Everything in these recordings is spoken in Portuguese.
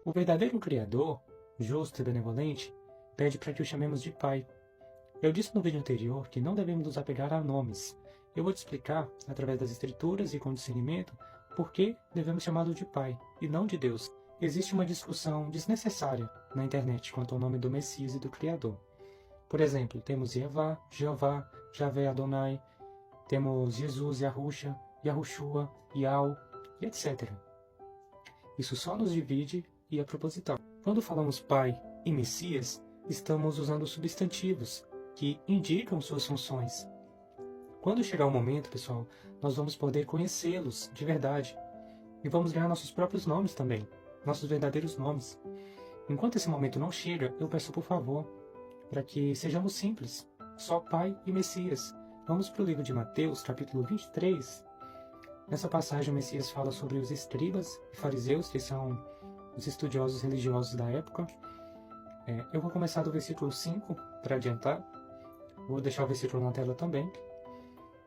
O verdadeiro Criador, justo e benevolente, pede para que o chamemos de Pai. Eu disse no vídeo anterior que não devemos nos apegar a nomes. Eu vou te explicar, através das Escrituras e com discernimento, por que devemos chamá-lo de Pai e não de Deus. Existe uma discussão desnecessária na internet quanto ao nome do Messias e do Criador. Por exemplo, temos Yevá, Jeová, Javé Adonai, temos Jesus, Yahusha, Yahushua, Yao, e etc. Isso só nos divide e é proposital. Quando falamos Pai e Messias, estamos usando substantivos que indicam suas funções. Quando chegar o momento, pessoal, nós vamos poder conhecê-los de verdade e vamos ganhar nossos próprios nomes também, nossos verdadeiros nomes. Enquanto esse momento não chega, eu peço por favor, para que sejamos simples, só Pai e Messias. Vamos para o livro de Mateus, capítulo 23. Nessa passagem, o Messias fala sobre os escribas e fariseus, que são os estudiosos religiosos da época. Eu vou começar do versículo 5 para adiantar. Vou deixar o versículo na tela também.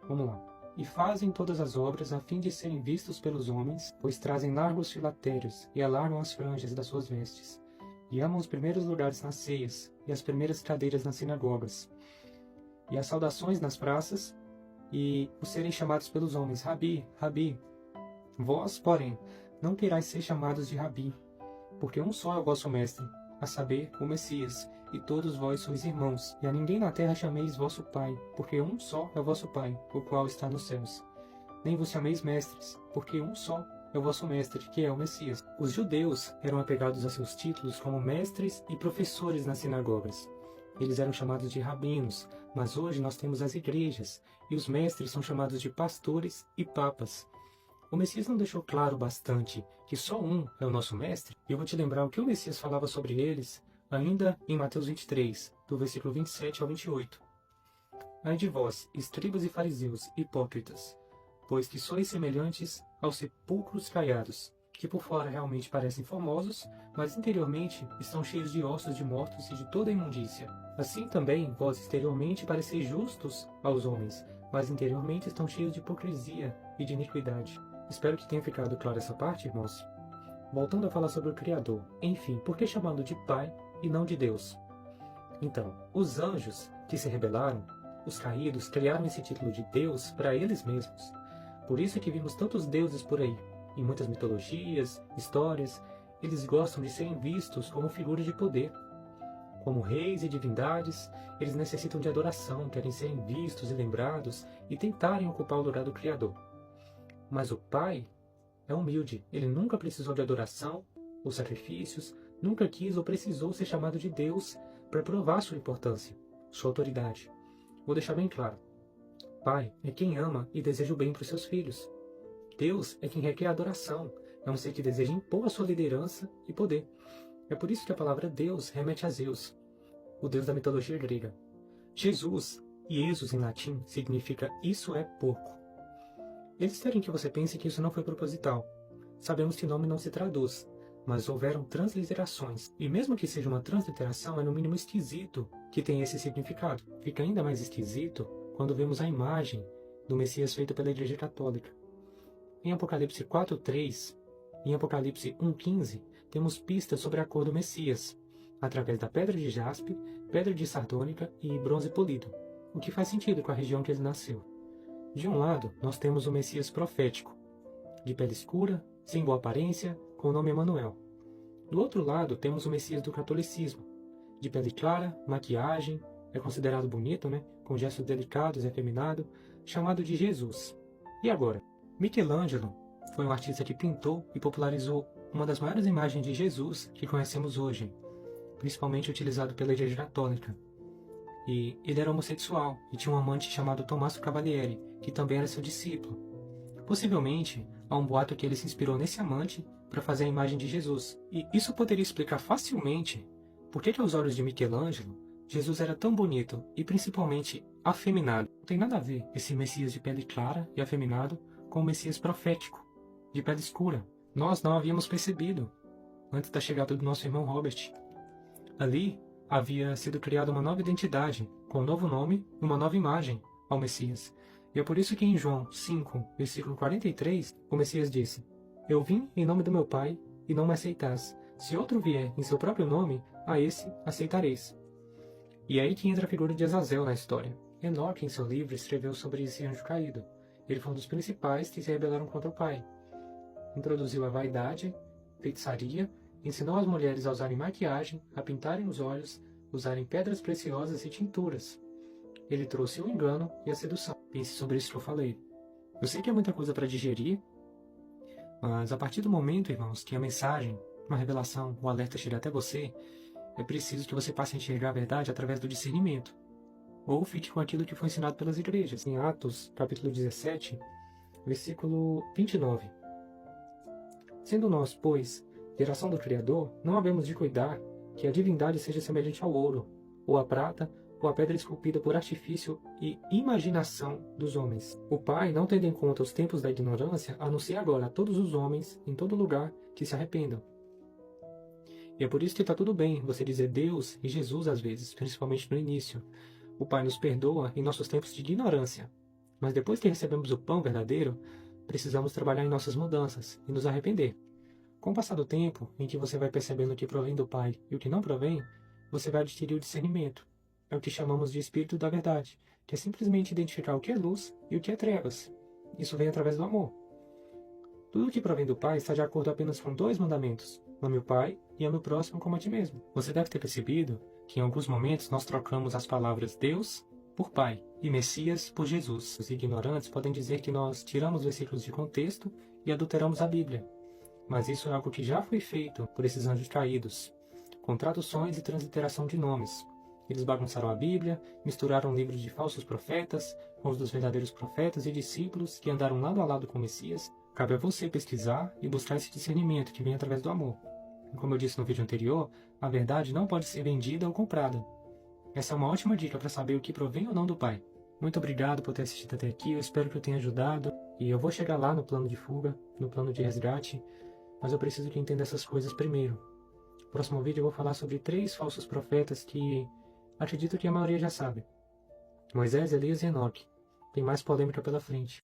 Vamos lá. E fazem todas as obras a fim de serem vistos pelos homens, pois trazem largos filatérios e alargam as franjas das suas vestes, e amam os primeiros lugares nas ceias e as primeiras cadeiras nas sinagogas, e as saudações nas praças, e os serem chamados pelos homens, Rabi, Rabi. Vós, porém, não querais ser chamados de Rabi, porque um só é o vosso mestre, a saber, o Messias, e todos vós sois irmãos, e a ninguém na terra chameis vosso Pai, porque um só é o vosso Pai, o qual está nos céus. Nem vos chameis mestres, porque um só é o vosso mestre, que é o Messias. Os judeus eram apegados a seus títulos como mestres e professores nas sinagogas. Eles eram chamados de rabinos, mas hoje nós temos as igrejas, e os mestres são chamados de pastores e papas. O Messias não deixou claro bastante que só um é o nosso mestre? E eu vou te lembrar o que o Messias falava sobre eles, ainda em Mateus 23, do versículo 27 ao 28. Ai de vós, escribas e fariseus, hipócritas, pois que sois semelhantes aos sepulcros caiados, que por fora realmente parecem formosos, mas interiormente estão cheios de ossos de mortos e de toda imundícia. Assim também vós exteriormente pareceis justos aos homens, mas interiormente estão cheios de hipocrisia e de iniquidade. Espero que tenha ficado clara essa parte, irmãos. Voltando a falar sobre o Criador. Enfim, por que chamá-lo de Pai e não de Deus? Então, os anjos que se rebelaram, os caídos, criaram esse título de Deus para eles mesmos. Por isso é que vimos tantos deuses por aí. Em muitas mitologias, histórias, eles gostam de serem vistos como figuras de poder. Como reis e divindades, eles necessitam de adoração, querem serem vistos e lembrados e tentarem ocupar o lugar do Criador. Mas o Pai é humilde, ele nunca precisou de adoração ou sacrifícios, nunca quis ou precisou ser chamado de Deus para provar sua importância, sua autoridade. Vou deixar bem claro. Pai é quem ama e deseja o bem para os seus filhos. Deus é quem requer adoração, é um ser que deseja impor a sua liderança e poder. É por isso que a palavra Deus remete a Zeus, o deus da mitologia grega. Jesus, Iesus em latim, significa isso é pouco. Eles querem que você pense que isso não foi proposital. Sabemos que o nome não se traduz, mas houveram transliterações. E mesmo que seja uma transliteração, é no mínimo esquisito que tenha esse significado. Fica ainda mais esquisito quando vemos a imagem do Messias feita pela Igreja Católica. Em Apocalipse 4:3 e em Apocalipse 1:15, temos pistas sobre a cor do Messias, através da pedra de jaspe, pedra de sardônica e bronze polido, o que faz sentido com a região que ele nasceu. De um lado, nós temos o Messias profético, de pele escura, sem boa aparência, com o nome Emanuel. Do outro lado, temos o Messias do catolicismo, de pele clara, maquiagem, é considerado bonito, com gestos delicados e afeminado, chamado de Jesus. E agora? Michelangelo foi um artista que pintou e popularizou uma das maiores imagens de Jesus que conhecemos hoje, principalmente utilizado pela Igreja Católica. E ele era homossexual e tinha um amante chamado Tommaso Cavalieri, que também era seu discípulo. Possivelmente, há um boato que ele se inspirou nesse amante para fazer a imagem de Jesus. E isso poderia explicar facilmente por que aos olhos de Michelangelo, Jesus era tão bonito e principalmente afeminado. Não tem nada a ver esse Messias de pele clara e afeminado com o Messias profético, de pele escura. Nós não havíamos percebido, antes da chegada do nosso irmão Robert. Ali havia sido criada uma nova identidade, com um novo nome e uma nova imagem ao Messias. E é por isso que em João 5, versículo 43, o Messias disse: Eu vim em nome do meu Pai, e não me aceitais. Se outro vier em seu próprio nome, a esse aceitareis. E é aí que entra a figura de Azazel na história. Enoque, em seu livro, escreveu sobre esse anjo caído. Ele foi um dos principais que se rebelaram contra o pai. Introduziu a vaidade, feitiçaria, ensinou as mulheres a usarem maquiagem, a pintarem os olhos, usarem pedras preciosas e tinturas. Ele trouxe o engano e a sedução. Pense sobre isso que eu falei. Eu sei que é muita coisa para digerir, mas a partir do momento, irmãos, que a mensagem, uma revelação, um alerta chega até você, é preciso que você passe a enxergar a verdade através do discernimento. Ou fique com aquilo que foi ensinado pelas igrejas. Em Atos, capítulo 17, versículo 29. Sendo nós, pois, geração do Criador, não havemos de cuidar que a divindade seja semelhante ao ouro, ou à prata, ou à pedra esculpida por artifício e imaginação dos homens. O Pai, não tendo em conta os tempos da ignorância, anuncia agora a todos os homens, em todo lugar, que se arrependam. E é por isso que está tudo bem você dizer Deus e Jesus às vezes, principalmente no início. O Pai nos perdoa em nossos tempos de ignorância. Mas depois que recebemos o pão verdadeiro, precisamos trabalhar em nossas mudanças e nos arrepender. Com o passar do tempo, em que você vai percebendo o que provém do Pai e o que não provém, você vai adquirir o discernimento. É o que chamamos de Espírito da Verdade, que é simplesmente identificar o que é luz e o que é trevas. Isso vem através do amor. Tudo o que provém do Pai está de acordo apenas com 2 mandamentos: ame o Pai e ame o próximo como a ti mesmo. Você deve ter percebido que em alguns momentos nós trocamos as palavras Deus por Pai e Messias por Jesus. Os ignorantes podem dizer que nós tiramos versículos de contexto e adulteramos a Bíblia. Mas isso é algo que já foi feito por esses anjos caídos, com traduções e transliteração de nomes. Eles bagunçaram a Bíblia, misturaram livros de falsos profetas com os dos verdadeiros profetas e discípulos que andaram lado a lado com o Messias. Cabe a você pesquisar e buscar esse discernimento que vem através do amor. E como eu disse no vídeo anterior, a verdade não pode ser vendida ou comprada. Essa é uma ótima dica para saber o que provém ou não do Pai. Muito obrigado por ter assistido até aqui, eu espero que eu tenha ajudado. E eu vou chegar lá no plano de fuga, no plano de resgate, mas eu preciso que entenda essas coisas primeiro. No próximo vídeo eu vou falar sobre 3 falsos profetas que acredito que a maioria já sabe: Moisés, Elias e Enoque. Tem mais polêmica pela frente.